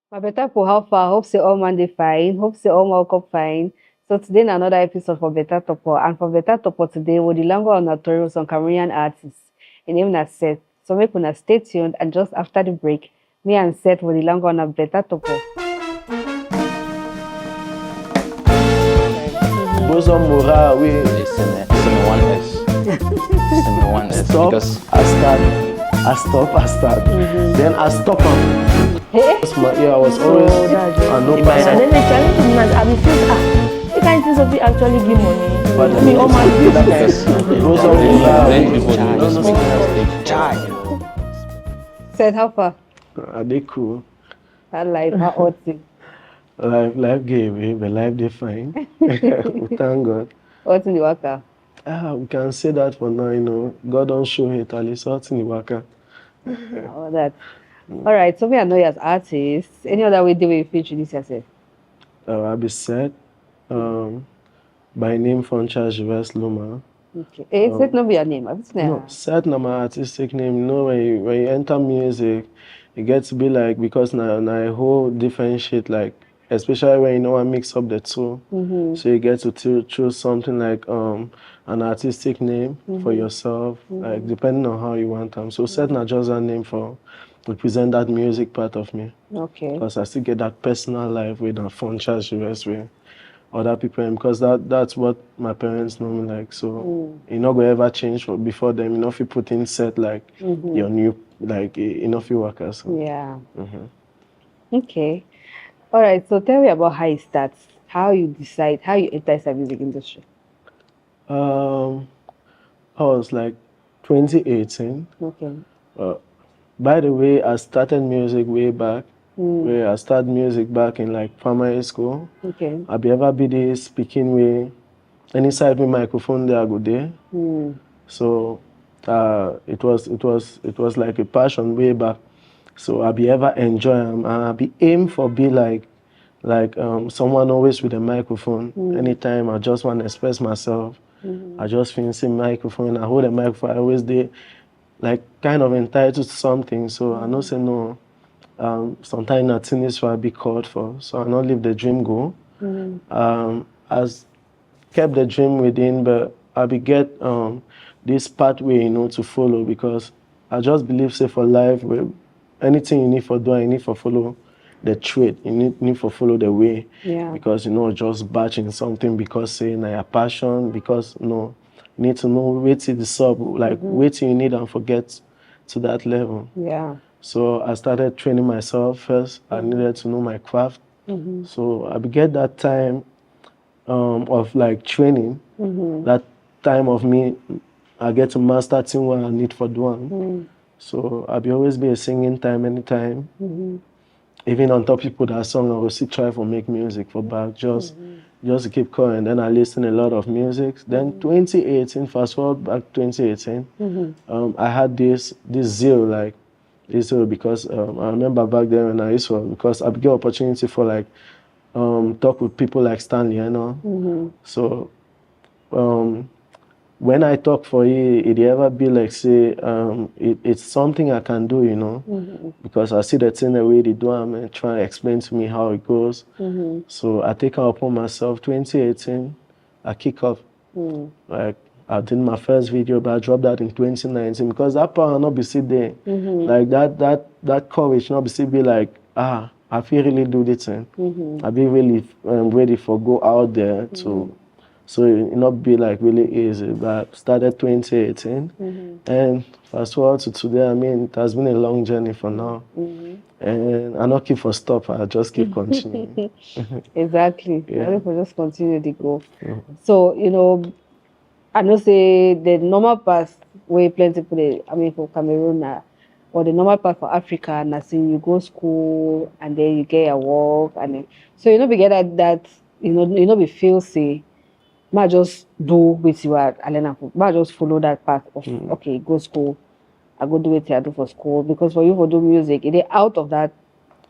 My better for how far? Hope say all man dey fine. Hope say all man up fine. So today na another episode for Beta Torpoh. And for Beta Torpoh today, we the language on notorious on Cameroonian artists. His name na Serth. So make una stay tuned and just after the break, me and Serth will the language on a Beta Torpoh. Bosom Mura, we Listen, one S. Listen, one S. stop, Because I start. Then I stop him. Hey? I was always a no And then the challenge is that I refuse. You can't think of it actually give money. But I mean, all my because Bosom Mura, many people we do just make mistake. Serth, how far? are they cool? That life, how hot it? Life gave me, but life they fine. We thank God. Hot in the waka. We can say that for now, God don't show it, at least out in the waka. All that. All right, so me I know you as artists. Any other way they will introduce yourself? I'll be Serth. By name Franchise West Luma. Okay. Hey, Serth no be your name. Have you No, Serth na my artistic name. When you enter music, it gets to be like, because now a whole different shit, like, especially when I mix up the two. So you get to choose something like an artistic name for yourself, like depending on how you want them. So Serth na just a name for represent that music part of me. Okay. Because I still get that personal life with a Franchise West with other people, because that's what my parents know me like. So you not gonna ever change before them. You know, if you put in Serth like your new, like if you work as. Yeah. Okay. All right. So tell me about how it starts. How you decide, how you enter the music industry. I was like 2018. Okay. By the way, I started music way back. Where I started music back in like primary school. Okay. I be ever be the speaking way. Any side with microphone there I go there. So it was like a passion way back. So I be ever enjoy them, and I be aim for be like someone always with a microphone. Anytime I just want to express myself, I just feel the microphone. I hold a microphone. I always there, like kind of entitled to something. So I know say no. Sometimes nothing is what I be called for. So I not leave the dream go. As kept the dream within, but I be get this pathway, to follow, because I just believe say for life, anything you need for do, you need for follow the trade. You need for follow the way. Yeah. Because just batching something because say na your passion, because you need to know where to the sub, like wait till you need and forget to that level. Yeah. So I started training myself first. I needed to know my craft. So I began that time of like training. That time of me, I get to master thing what I need for doing. So I be always be a singing time anytime. Even on top people that song, I will still try to make music for back, just to keep going. Then I listen a lot of music. Then 2018, fast forward back 2018, I had this zeal, like. So because I remember back then when I used to, because I get opportunity for like talk with people like Stanley, So when I talk for you, it ever be like say it's something I can do, because I see the thing the way they do and try to explain to me how it goes. So I take it upon myself. 2018, I kick off like. I did my first video, but I dropped that in 2019 because that power not be sit there. Like that courage not be sit be like, I feel really do this thing. I be really ready for go out there to, so it not be like really easy. But started 2018, and fast forward to today. I mean, it has been a long journey for now, and I not keep for stop. I just keep continuing. Exactly. Yeah. I will just continue to go. So I know say the normal path where plenty people for Cameroon or the normal path for Africa, na say you go school and then you get your work and then, so be get that be feel say might just do with you at Alena, might just follow that path of okay, go school, I go do what I do for school, because for you for do music, it is out of that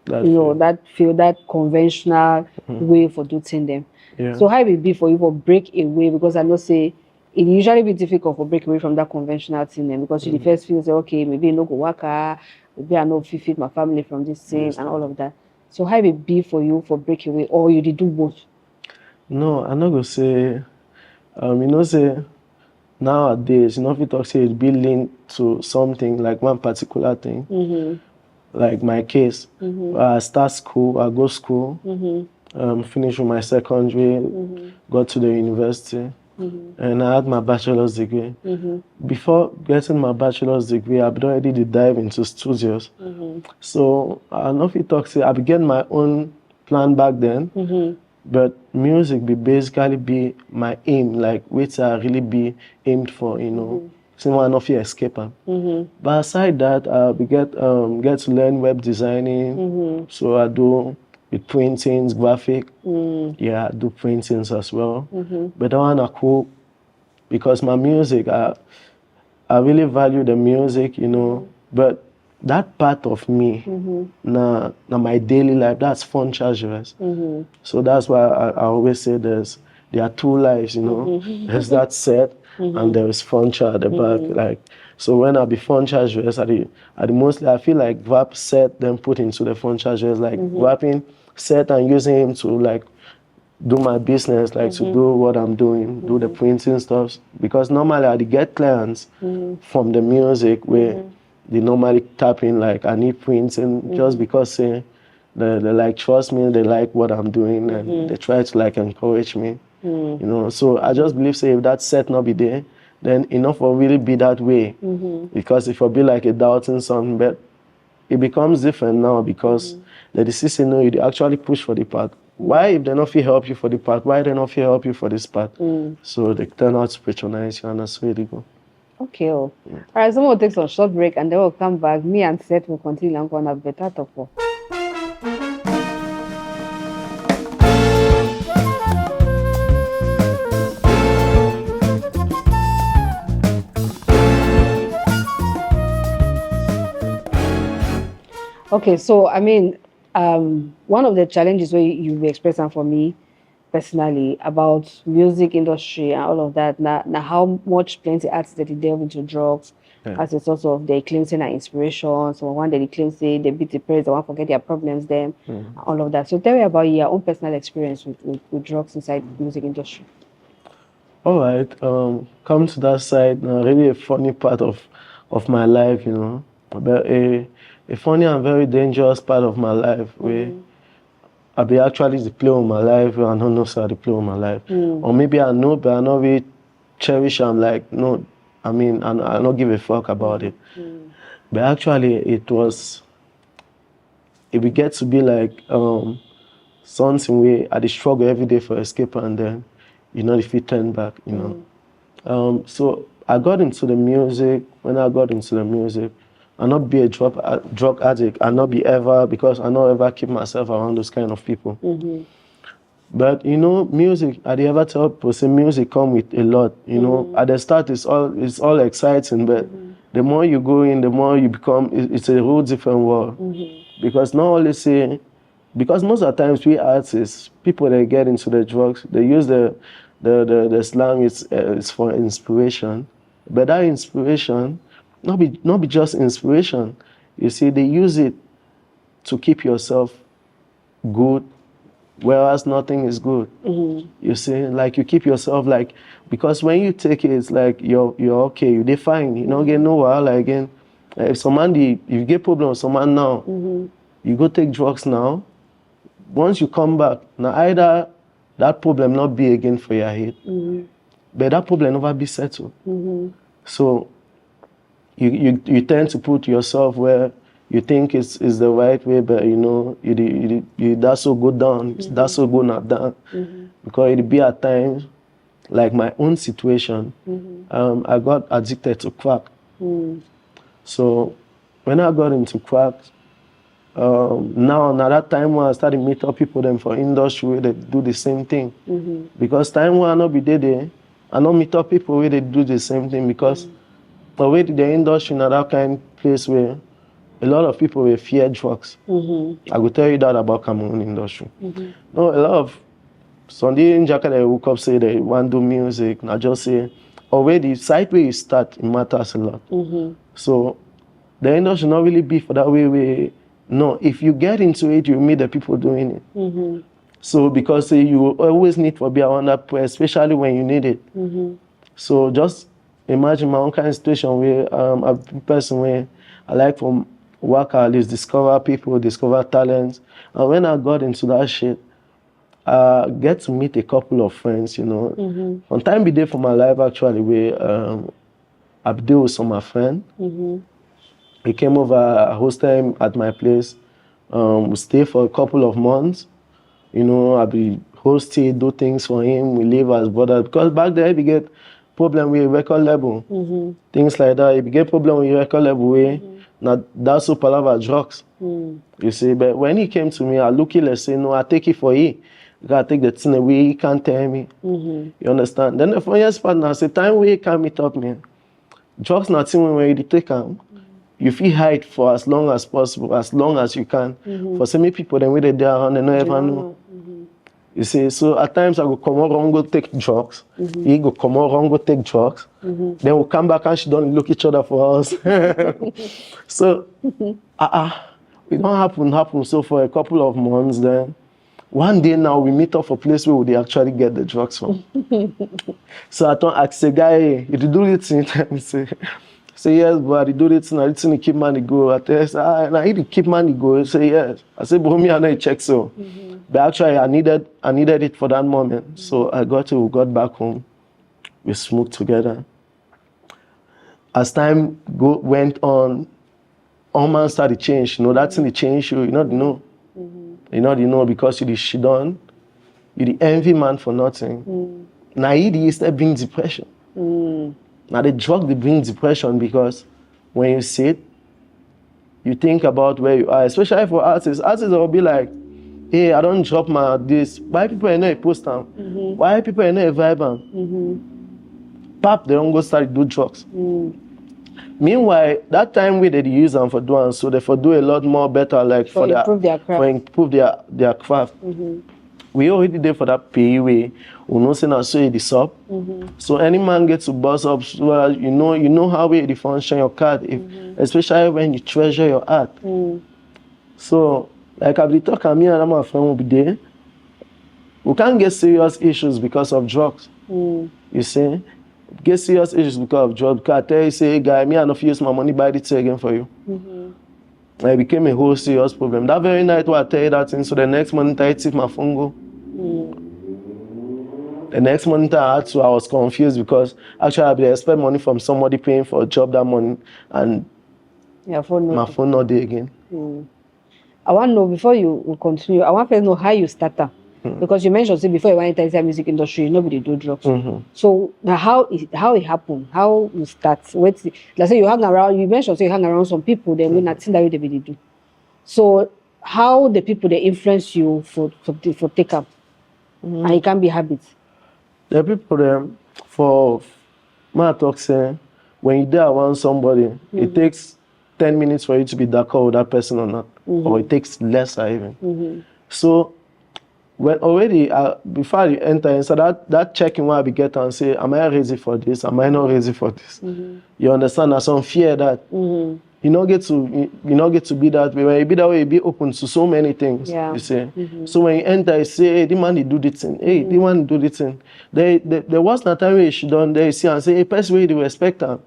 that field, that conventional way for doing them. Yeah. So how it will be for you for break away, because I know say it usually be difficult for break away from that conventional thing then, because you first feel say okay, maybe no go work, maybe I know feed my family from this thing and all of that. So how it be for you for breakaway, or you did do both? No, I'm not gonna say. Say nowadays, if you talk say it be linked to something like one particular thing. Like my case, I start school, I go school, finish with my secondary, got to the university, and I had my bachelor's degree. Before getting my bachelor's degree, I'd already did dive into studios. So I don't know if you talk say I began my own plan back then. But music basically be my aim, like which I really be aimed for, Someone of you escape. But aside that, we get to learn web designing. So I do with printings, graphic. Yeah, I do printings as well. But I wanna cool because my music, I really value the music, But that part of me, na my daily life, that's fun charges. So that's why I always say there are two lives, There's that set and there is fun charge at the back. Like, so when I be fun charges, I feel like rap set then put into the fun charges, like rapping set and using him to like do my business, like to do what I'm doing, do the printing stuff. Because normally I get clients from the music where they normally tap in like I need printing just because they like trust me, they like what I'm doing and they try to like encourage me. So I just believe say if that set not be there, then enough will really be that way. Because if I be like a doubting son, but it becomes different now because the decision know you actually push for the part. Why if they not feel help you for the part? Why they not feel help you for this part? So they turn out to patronize you and that's where they go. Okay. All right, so we'll take some short break and then we'll come back. Me and Seth will continue and go on a Beta Torpoh. Okay, so I mean, one of the challenges where you expressed for me personally about music industry and all of that, now how much plenty artists that they delve into drugs as a sort of their cleansing and inspiration. So one day they claim say they beat the press, they want to forget their problems, them, all of that. So tell me about your own personal experience with drugs inside the music industry. All right, come to that side, really a funny part of my life, but a funny and very dangerous part of my life where I be actually the play of my life, I don't know how to play of my life. Or maybe I know, but I not really cherish, I'm like, no, I mean, I don't give a fuck about it. But actually, it would get to be like something where I struggle every day for escape and then, if you turn back, So I got into the music, when I got into the music, I not be a drug addict, I not be ever, because I not ever keep myself around those kind of people. But music, I ever tell people say music come with a lot. At the start it's all exciting, but the more you go in, the more you become. It's a whole different world. Because not only say, because most of the times we artists, people that get into the drugs, they use the slang. It's for inspiration, but that inspiration not be just inspiration. You see, they use it to keep yourself good. Whereas nothing is good. You see, like you keep yourself like, because when you take it, it's like you're okay, you define, you don't get no while again. If you get problem with someone now, you go take drugs now. Once you come back, now either that problem not be again for your head, but that problem never be settled. So you tend to put yourself where you think it's the right way, but you that's so good down, that's so good not down. Because it be at times, like my own situation, I got addicted to crack. So when I got into crack, now that time when I started meet up people them for industry where they do the same thing. Because time when I not be there, I not meet up people where they do the same thing because the way the industry now that kind of place where a lot of people will fear drugs. I will tell you that about Cameroonian industry. No, a lot of Sunday in Jakarta they woke up say they want to do music. And I just say already side where you start it matters a lot. So the industry not really be for that way where No, if you get into it, you meet the people doing it. Mm-hmm. So because you always need to be around that place, especially when you need it. Mm-hmm. So just imagine my own kind of situation where a person where I like to work at least discover people, discover talents. And when I got into that shit, I get to meet a couple of friends, you know. Mm-hmm. On time be there for my life actually where I be there with some of my friends. Mm-hmm. He came over, I hosted him at my place. We stayed for a couple of months. You know, I be hosted, do things for him. We live as brothers. Because back there, we get problem with record label. Mm-hmm. Things like that. If you get problem with record label, now that's so palava drugs. You see, but when he came to me, I look at say, no, I take it for you. You gotta take the thing away, he can't tell me. You understand? Then the funniest part now, say, time we can't meet up, man. Drugs not thing when you take them. You feel hide for as long as possible, as long as you can. For so many people, then we they around, they don't ever know. You see, so at times I go come around, go take drugs. He go come around, go take drugs. Then we'll come back and she don't look each other for us. So, it don't happen. So for a couple of months then, one day now we meet up for a place where they actually get the drugs from. So I don't ask the guy, hey, you do it thing? He say yes, but I do it thing, I didn't keep money go. I tell him, I need to keep money go. He say yes. I say, but me I know check so. But actually I needed it for that moment. So I got back home. We smoked together. As time went on, all man started change. You know, that thing changed you, you know. You know, because you the shit on, you the envy man for nothing. Now he used to bring depression. Now the drug they bring depression because when you sit, you think about where you are, especially for artists. Artists will be like, hey, I don't drop my this. Why people are not a post them? Why people are not a vibe? Pap, they don't go start do drugs. Meanwhile, that time we did use them for doing so they for do a lot more better, like for improve their craft. For improve their craft. We already there for that pay way. We know say now so it is up. So any man gets to bust up, so you know how it function your card, especially when you treasure your art. So like I be talking, me and my friend will be there. We can't get serious issues because of drugs. You see? Get serious issues because of drugs. Because I tell you, say, hey, guy, me I not use my money, buy it again for you. It became a whole serious problem. That very night when I tell you that thing, so the next morning I take my phone go. The next morning I was confused because actually I expect money from somebody paying for a job that morning and my phone not there again. I want to know, before you continue, I want to know how you started. Because you mentioned say before you went into the music industry, nobody do drugs. So how it happened? How you start? Let's say you hang around. You mentioned say you hang around some people, then we nothing that they really do. So how the people they influence you for take up, and it can be habits. The people them for my talk say when you there around somebody, it takes 10 minutes for you to be d'accord with that person or not, or it takes less even. So when already before you enter inside that checking where I be get and say, am I ready for this? Am I not ready for this? You understand? There's some fear that you not get to be that way. When you be that way, you be open to so many things. You see. So when you enter, you say, hey, the man he do this thing. Hey, the man do this thing. There was no time where you should done there. You see and say, hey, person where you respect them.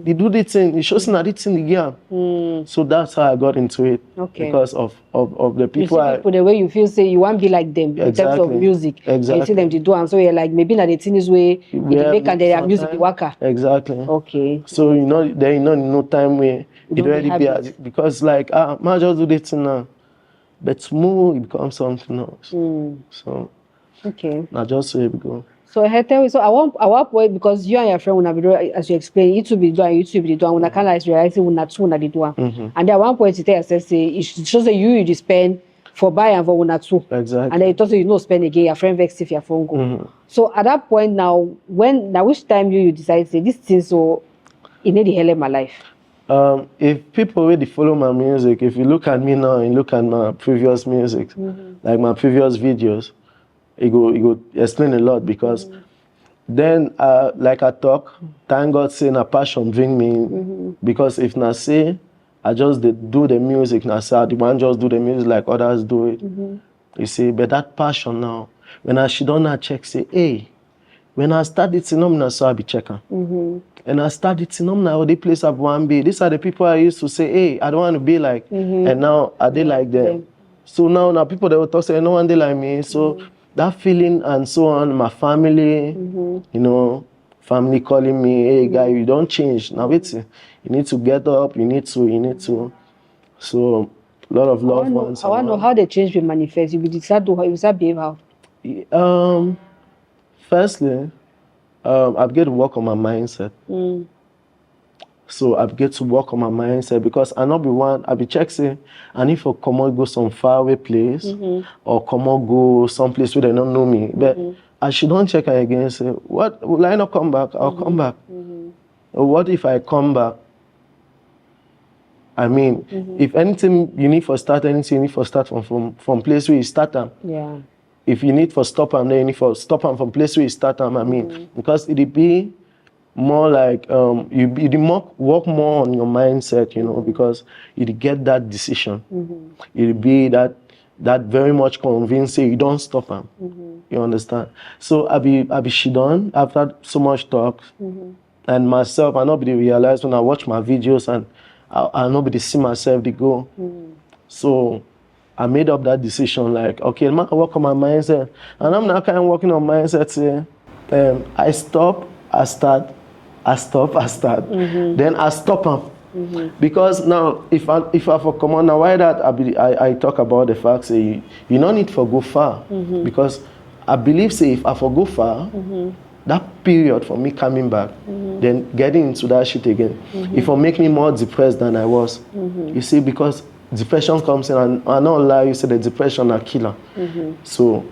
They do this thing. It shows that this thing again. So that's how I got into it. Because of the people. You see people the way you feel say you want to be like them in terms of music. And you see them to do and so you're like maybe not the thing is way they make and their music the worker. Exactly. So there no time where it already be because like man just do this now. But smooth it becomes something else. So now just where we go. So I tell you, so I want point because you and your friend will be doing, as you explain, YouTube be doing, YouTube be doing. When I can't like realize when not two, when they do. And at one point you tell yourself say it shows that you spend for buy and for one or two. Exactly. And then it also you know spend again. Your friend vex if your phone go. So at that point now, which time you decide say this thing so it need the hell of my life. If people really follow my music, if you look at me now and look at my previous music, like my previous videos, it go explain a lot because then like I talk, thank God saying a passion bring me in because if not say I just do the music now. So the one just do the music like others do it. You see, but that passion now, when I she don't check, say, hey, when I started Sinomna, so I be checking. And I started Sinomna, the place I want to be. These are the people I used to say, hey, I don't want to be like. And now I did like them. So now people that will talk say, no one they like me. So that feeling and so on, my family, you know, family calling me, hey guy, you don't change. Now wait, you need to get up, you need to. So a lot of loved ones. I want to know how the change will manifest. You will decide to how you start behave how. Firstly, I've got to work on my mindset. So I've got to work on my mindset because I not be one, I be check say, and if I come out go some faraway place or come out go some place where they don't know me, but I should don't check again say, what, will I not come back? I'll come back. What if I come back? I mean, if anything you need for start anything, you need for start from place where you start them. Yeah. If you need for stop them, then you need for stop them from place where you start them. I mean, because it'd be more like you work more on your mindset, you know, because you get that decision. It'll be that very much convincing you don't stop them. You understand? So I be shidon after so much talk, and myself I nobody realize when I watch my videos and I nobody see myself they go. So I made up that decision like, okay, man, I work on my mindset, and I'm not kind of working on mindset. Say, I stop, I start, I stop, I start. Then I stop them. Because now, if I for come on now, why that I talk about the fact say you don't need to go far. Because I believe say if I for go far, that period for me coming back, then getting into that shit again, it will make me more depressed than I was. You see, because depression comes in, and I don't lie, you say the depression are killer. So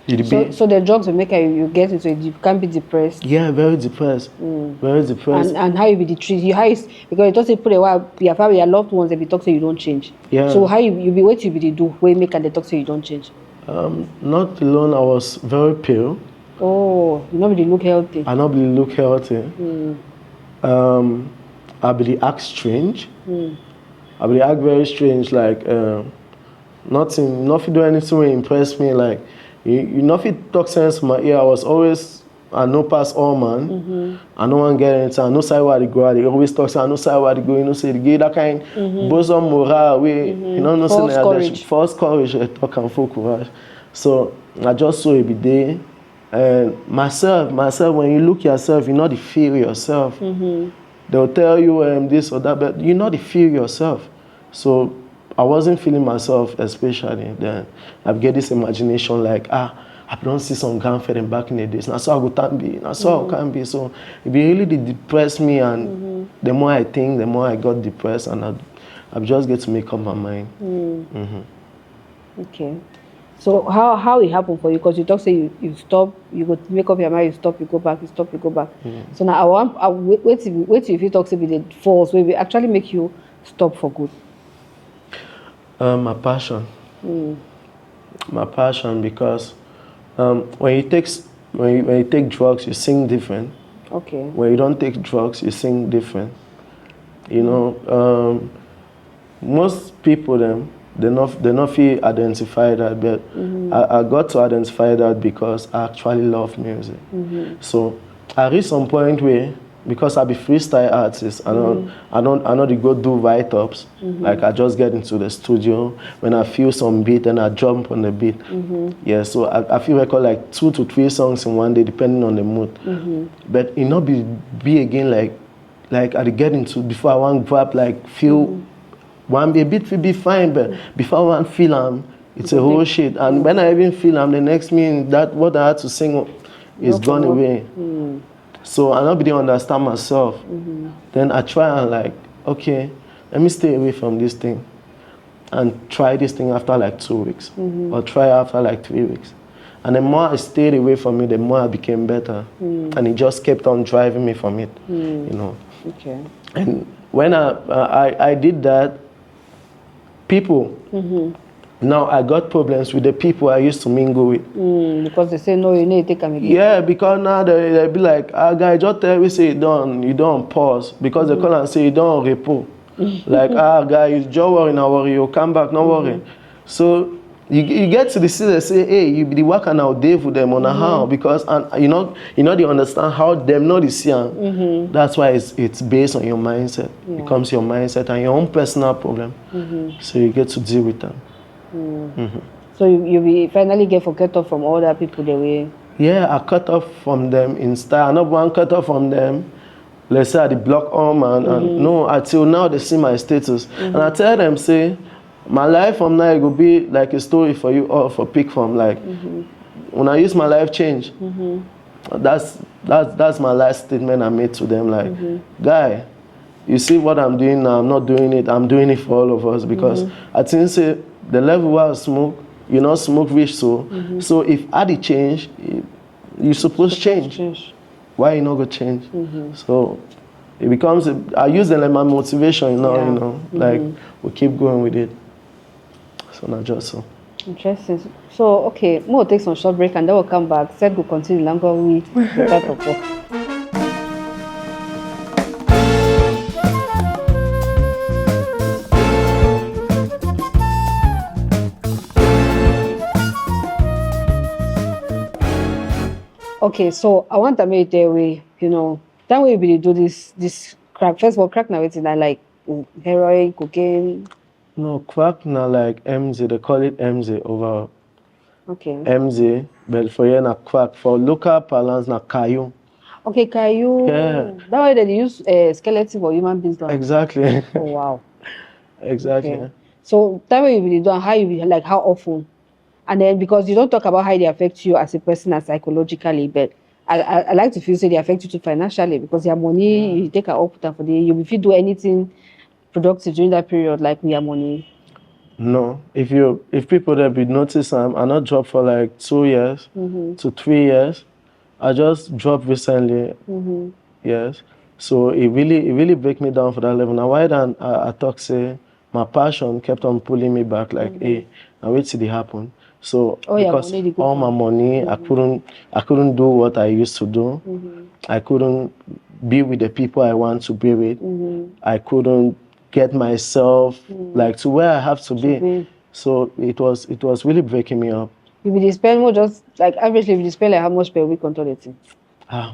the drugs will make you get into it, you can't be depressed. Yeah, very depressed. Very depressed. And how you be the treat because it doesn't put a while your family, your loved ones, they be talk say you don't change. Yeah. So how you be what you be do where make and they talk say you don't change? Not alone, I was very pale. Oh, you not really look healthy. I not really look healthy. I really act strange. I really act very strange, like nothing do anything will impress me, like you nothing talk sense in my ear. I was always I know pass all man. I no one get anything. I know say where they go. They always talk say I know say where they go. You know say they get that kind bosom morale way. You know say false courage. They talk and full courage. So I just saw every day. And myself, when you look yourself, you know the feel yourself. They'll tell you this or that, but you know the feel yourself. So I wasn't feeling myself, especially then. I get this imagination like, I don't see some grandfather back in the days. Now so I go be, now so I can be. So it really depressed me, and the more I think, the more I got depressed, and I just get to make up my mind. Okay. So how it happened for you? Because you talk say you stop, you go make up your mind, you stop, you go back, you stop, you go back. So now I wait if you talk say the force will actually make you stop for good. My passion. My passion, because when you take drugs, you sing different. Okay. When you don't take drugs, you sing different. You know, most people they not feel identify that, but I got to identify that because I actually love music. So I reached some point where, because I be freestyle artist, I know they go do write-ups. Like I just get into the studio, when I feel some beat and I jump on the beat. Yeah, so I feel record like 2 to 3 songs in one day depending on the mood. But it not be again like I get into before I want grab like feel one be a bit will be fine, but before I want feel it's a whole shit. And when I even feel the next minute that what I had to sing is gone away. So I not be able to understand myself. Then I try and like, okay, let me stay away from this thing and try this thing after like 2 weeks or try after like 3 weeks. And the more I stayed away from it, the more I became better. And it just kept on driving me from it, you know. Okay. And when I did that, people, now I got problems with the people I used to mingle with. Because they say, no, you need to take them again. Yeah, because now they be like, guy, just tell me say you don't pause. Because they call and say you don't repos. Like, guy, you just worry, now worry, you'll come back, no worry. So you get to the city, say, hey, you be the worker now, Dave with them on how, because and they understand how them know the see. That's why it's based on your mindset. It becomes your mindset and your own personal problem. So you get to deal with them. So you will finally get cut off from all that people the way. Yeah, I cut off from them in style. Not one cut off from them. Let's say I the block on and no, until now they see my status. And I tell them, say, my life from now it will be like a story for you or for pick from. Like when I use my life change. That's my last statement I made to them. Like, guy, you see what I'm doing now, I'm not doing it, I'm doing it for all of us because I think say the level where I smoke, you not smoke rich so if I did change, you supposed change. Why you not go change? So it becomes I use it like my motivation, like we keep going with it. So not just so. Interesting. So okay, we'll take some short break and then we'll come back. Serth will continue longer with Beta Torpoh. Okay, so I want to make the way, that way we do this crack. First of all, crack now it's like heroin, cocaine. No, crack now like MZ, they call it MZ over. Okay. MZ, but for you na crack. For local parlance na kayu. Okay, kayu. Yeah. That way they use skeleton for human beings. Exactly. Oh wow. Exactly. Okay. So that way you do how you like how often, and then because you don't talk about how they affect you as a person and psychologically, but I like to feel say they affect you too financially because your money you take a output for the you if you do anything productive during that period like with your money. No, if people that be notice I not drop for like 2 years to 3 years. I just dropped recently. Yes. So it really break me down for that level. Now why then I talk say my passion kept on pulling me back like hey, now wait till it happen. So because all my money I couldn't do what I used to do. I couldn't be with the people I want to be with. I couldn't get myself like to where I have to be. So it was really breaking me up. You will spend more just like averagely you spend like how much per week on toileting?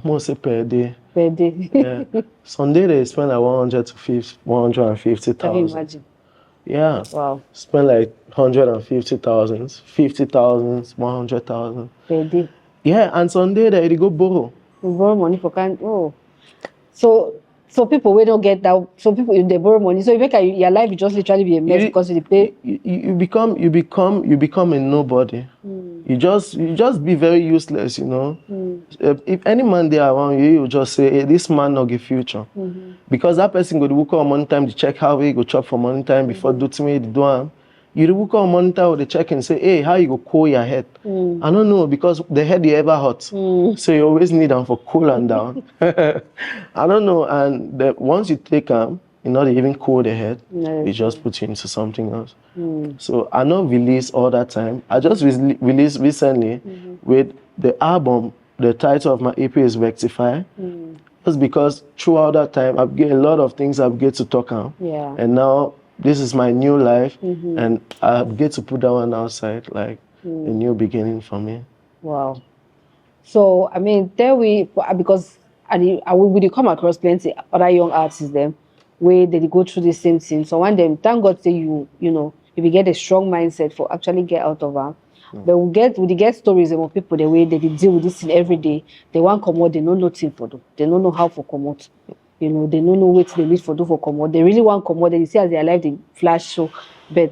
Mostly per day. Per day. Yeah. Sunday they spend like 150,000. Can you imagine? Yeah. Wow. Spend like 150,000, 50,000, 100,000. Per day. Yeah, and Sunday they go borrow. You borrow money for So people we don't get that. So people they borrow money. So you make your life will just literally be a mess because you pay. You become a nobody. You just be very useless, If any man there around you, you just say, hey, this man not give future. Because that person go to work on money time to check how he go chop for money time before do to me the do am. You do work on money time or they check and say, hey, how you go cool your head? I don't know because the head you ever hot. So you always need them for cool and down. I don't know. And once you take them, they even cool the head. It just puts you into something else. So I not release all that time. I just released recently with the album. The title of my EP is Rectify. Just because throughout that time I've get a lot of things I've get to talk on. Yeah. And now this is my new life, and I get to put that one outside, like a new beginning for me. Wow. So I mean, there because we come across plenty other young artists them where they go through the same thing. So one them, thank God say you if you get a strong mindset for actually get out of them. But we get stories about people the way they deal with this thing every day. They want come out, they don't know nothing for them. They don't know how to come out. They don't know what they need for do for come out. They really want come out. They see as their life they flash so, but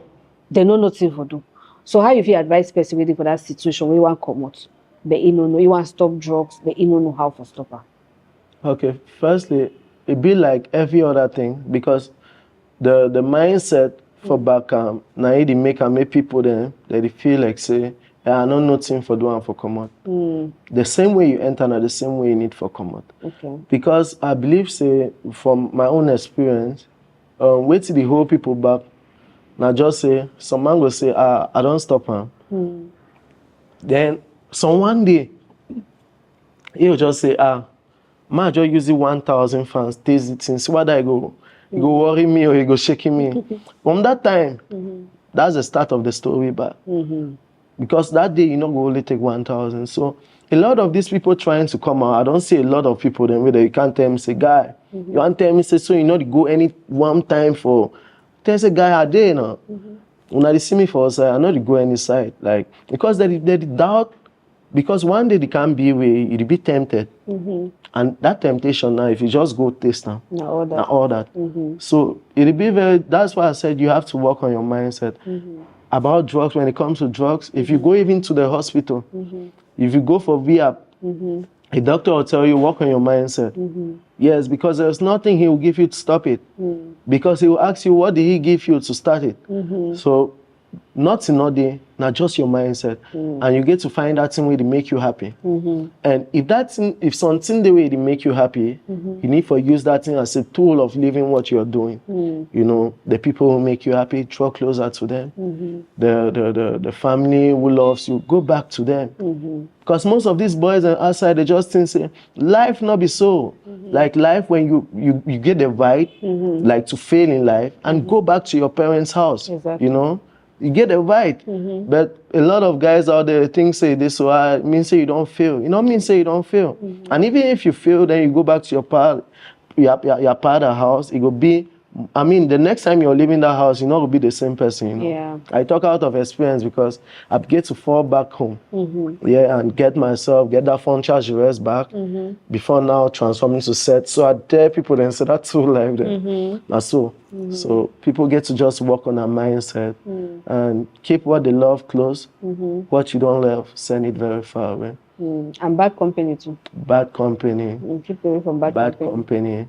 they know nothing for do. So how if you advise person waiting for that situation where you want come out, but you don't know you want to stop drugs, but you don't know how to stop her? Okay, firstly, it be like every other thing because the mindset for back now it make people then they feel like say I know nothing for doing for come out. The same way you enter now the same way you need for come out. Okay. Because I believe say from my own experience, wait till the whole people back. Now just say some man will say I don't stop him. Then some one day he'll just say man just use 1,000 fans, taste it and see what I go. he go worry me or he go shaking me. From that time, that's the start of the story back. Because that day, you know, go only take 1,000. So a lot of these people trying to come out, I don't see a lot of people then where you can't tell me, say, guy, you want to tell me, say, so you know, to go any one time for, there's a guy a day, you know. When they see me for us, I know to go any side. Like, because they doubt, because one day they can't be where you'll be tempted. And that temptation now, if you just go taste now, all that. So it'll be that's why I said you have to work on your mindset. About drugs, when it comes to drugs, if you go even to the hospital, if you go for rehab, a doctor will tell you, work on your mindset. Yes, because there's nothing he will give you to stop it. Because he will ask you, what did he give you to start it? So, nothing, not day, not just your mindset. And you get to find that thing where they make you happy. And if that thing, if something the way they make you happy, you need to use that thing as a tool of living what you're doing. You know, the people who make you happy, draw closer to them. The family who loves you, go back to them. Because most of these boys are outside, they just think, say, life not be so. Like life when you get the right, like to fail in life, and go back to your parents' house, you know? You get it right. But a lot of guys out there think say this, so I mean say you don't fail. You know mean say you don't fail. And even if you fail, then you go back to your father's house, it will be, I mean, the next time you're leaving that house, you're not going to be the same person, you know. I talk out of experience because I get to fall back home, and get that phone charge rest back before now transforming to Serth. So I tell people then say that's true life then. That's so. So people get to just work on their mindset and keep what they love close. What you don't love, send it very far away. And bad company too. Bad company. Keep away from bad company.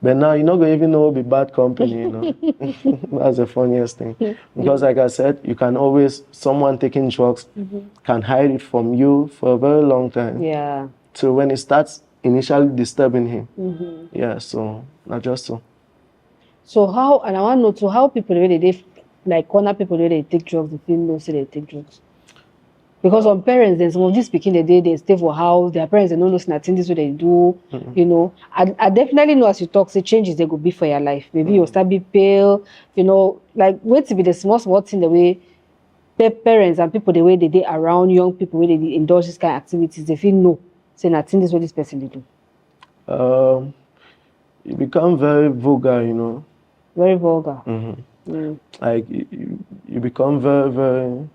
But now you're not going to even know what be bad company, you know. That's the funniest thing. Because like I said, you can always, someone taking drugs can hide it from you for a very long time. Yeah. So when it starts initially disturbing him. Yeah, so not just so. So how, and I want to know too, how people really, they like corner people really take drugs, they feel no say they take drugs. Because some parents, then some of these speaking the day, they stay for house, their parents, they don't know nothing, this is what they do, you know. I definitely know as you talk, say changes they go be for your life. Maybe you'll start be pale, you know, like wait to be the small thing the way parents and people, the way they around young people, where they indulge this kind of activities, they feel no, say nothing, this is what this person they do. You become very vulgar, you know. Very vulgar. Like you become very, very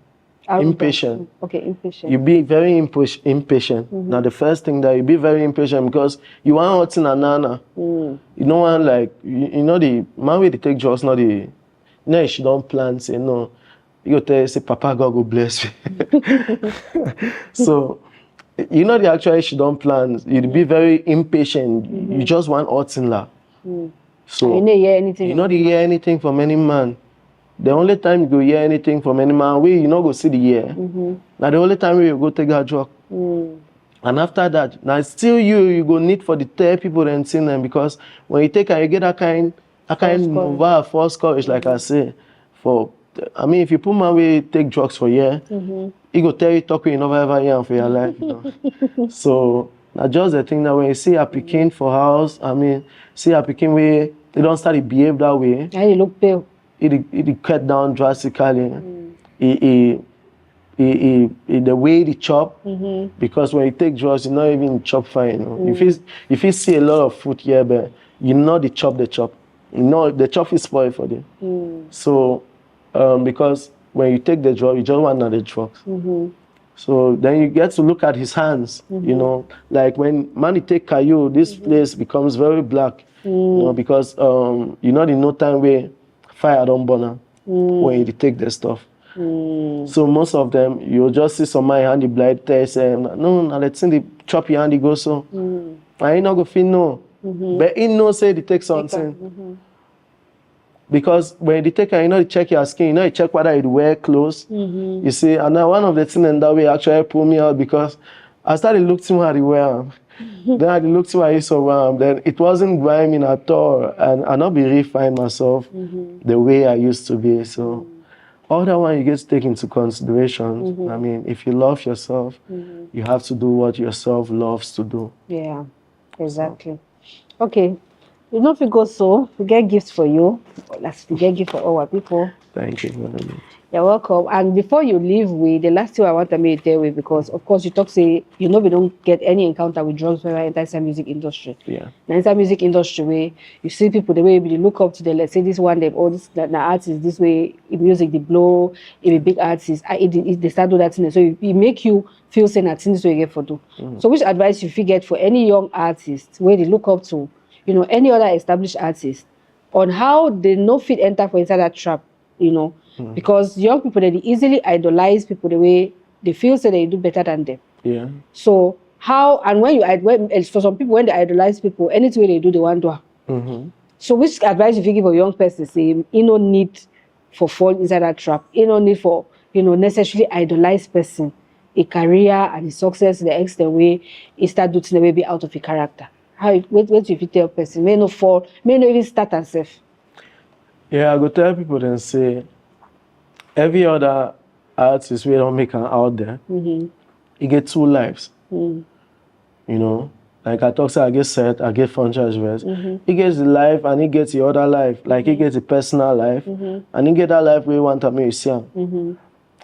impatient. Okay, impatient. You be very impatient. Now the first thing that you be very impatient because you want something anana. You don't want like you know the man way they take drugs, not the no she don't plan say no. You go tell say Papa God go bless you. So you know the actually she don't plan. You be very impatient. You just want something la. So you don't hear anything. You not hear anything from any man. The only time you go hear anything from any man, you not go see the year. Now the only time you go take that drug. And after that, now still you go need for the third people and see them because when you take and you get that kind of false courage, like I say, I mean if you put man we take drugs for a year, he go tell you talking you never ever hear for your life. You know? So now just the thing that when you see a picking for house, I mean see a picking way, they don't start to behave that way. And they look pale. It cut down drastically. The way they chop, because when you take drugs, you not even chop fine. You know? If you see a lot of food here, but you know the chop. You know the chop is spoiled for them. So because when you take the drug, you just want another drugs. So then you get to look at his hands. You know, like when man take Kayo, this place becomes very black. You know, because you know the no time where fire don't burn when you take the stuff. So most of them, you'll just see somebody hand the blind test and no, let's see the chop your hand go so. I ain't not gonna feel no. But he know say they take something. Because when they take, you know, they check your skin, you know, they check whether you wear clothes. You see, and now one of the things in that way actually pulled me out because I started looking at the wear. Then I looked to my around, then it wasn't grimy at all, and I not be refine myself the way I used to be. So all that one you get to take into consideration. I mean, if you love yourself, you have to do what yourself loves to do. Yeah, exactly. Okay, You know if you go so, we get gifts for you. We get gifts for all our people. Thank you very much. You're welcome. And before you leave, the last thing I want to make tell you, because of course you talk say we don't get any encounter with drugs when we enter the music industry. Yeah. Now inside music industry where you see people the way they look up to them, let's say this one them this the artist this way in music they blow, if a big artist, they start do that thing. So it make you feel saying that things you get for do. So which advice you get for any young artist where they look up to, any other established artist on how they no fit enter for inside that trap, because young people they easily idolize people the way they feel say they do better than them. Yeah. So how and when for some people when they idolize people, anything they do they want to. So which advice if you give a young person say no need for fall inside that trap, no need for necessarily idolize person, a career and a success the extent way he start doing the way be out of a character. How wait if you tell a person may no fall, may not even start and safe. Yeah, I go tell people and say every other artist we don't make an out there, he get 2 lives. Like I talk, say I get Serth, I get franchise verse. He gets the life and he gets the other life. Like he gets the personal life and he get that life where he want a musician.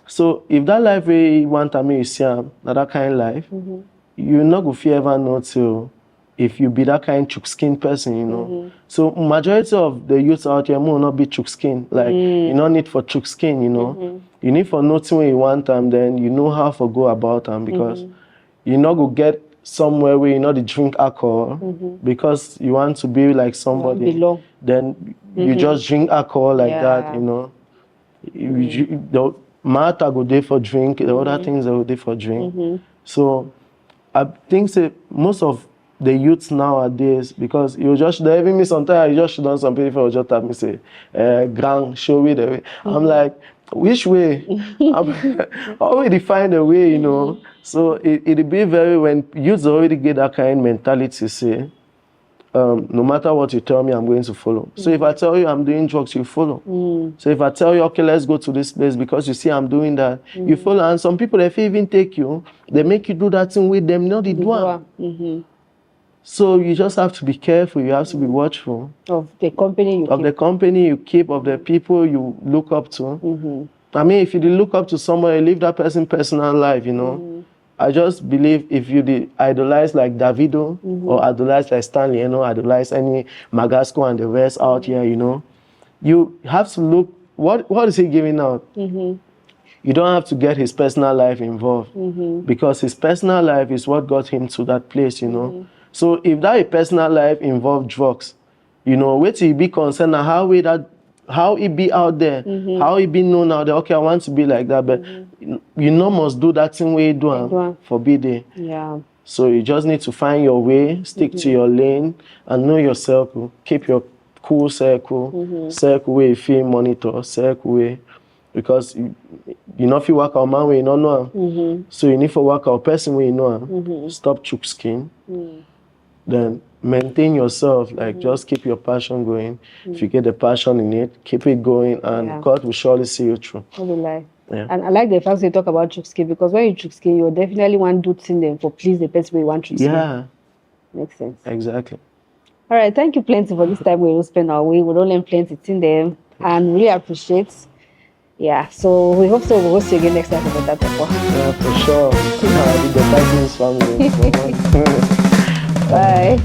So if that life where he want a musician, that kind of life, you not go fear ever know till if you be that kind chook skin person, So majority of the youths out here will not be chook skin. Like you don't need for chook skin, You need for nothing when you want them, then you know how to go about them because you not go get somewhere where you know they drink alcohol because you want to be like somebody. Then you just drink alcohol like that, The matter go there for drink, the other things they go there for drink. So I think say most of the youths nowadays, because you just they even me sometimes you just done some people just have me say, grand show me the way. I'm like, which way? I'm already find a way, So it be very when youths already get that kind of mentality, say, no matter what you tell me, I'm going to follow. So if I tell you I'm doing drugs, you follow. So if I tell you, okay, let's go to this place because you see I'm doing that, you follow. And some people, if they even take you, they make you do that thing with them, they do. So you just have to be careful. You have to be watchful of the company you keep, of the people you look up to. I mean, if you look up to somebody, live that person's personal life, I just believe if you idolize like Davido or idolize like Stanley, idolize any Magasco and the rest out here, you have to look, what is he giving out? You don't have to get his personal life involved because his personal life is what got him to that place, So if that personal life involve drugs, wait till you be concerned how he be out there, how he be known out there. Okay, I want to be like that, but you must do that thing where you do forbid it. Yeah. So you just need to find your way, stick to your lane, and know your circle. Keep your cool circle, circle where you feel monitor, circle where, because you know if you work out man where you don't know, so you need to work out person where you know. Stop chook skin. Then maintain yourself, like just keep your passion going. If you get the passion in it, keep it going, and God will surely see you through. Yeah. And I like the fact you talk about chook skin, because when you chook skin, you definitely want to do things for please the person you want to skin. Yeah. Makes sense. Exactly. All right, thank you plenty for this time we will spend our way. We don't learn plenty in them and really appreciate. Yeah, so we hope so. We'll see you again next time for Beta Torpoh. Yeah, for sure. The Titans family. Bye.